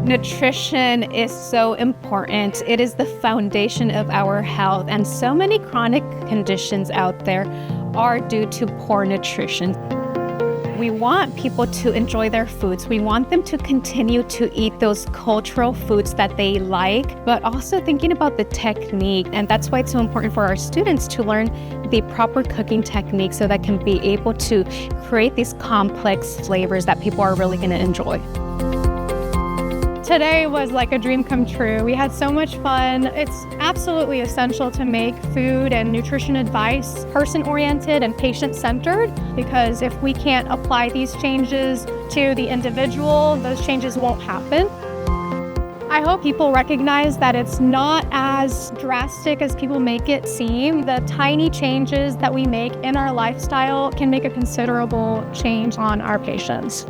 Nutrition is so important. It is the foundation of our health, and so many chronic conditions out there are due to poor nutrition. We want people to enjoy their foods. We want them to continue to eat those cultural foods that they like, but also thinking about the technique. And that's why it's so important for our students to learn the proper cooking technique so that can be able to create these complex flavors that people are really going to enjoy. Today was like a dream come true. We had so much fun. It's absolutely essential to make food and nutrition advice person-oriented and patient-centered, because if we can't apply these changes to the individual, those changes won't happen. I hope people recognize that it's not as drastic as people make it seem. The tiny changes that we make in our lifestyle can make a considerable change on our patients.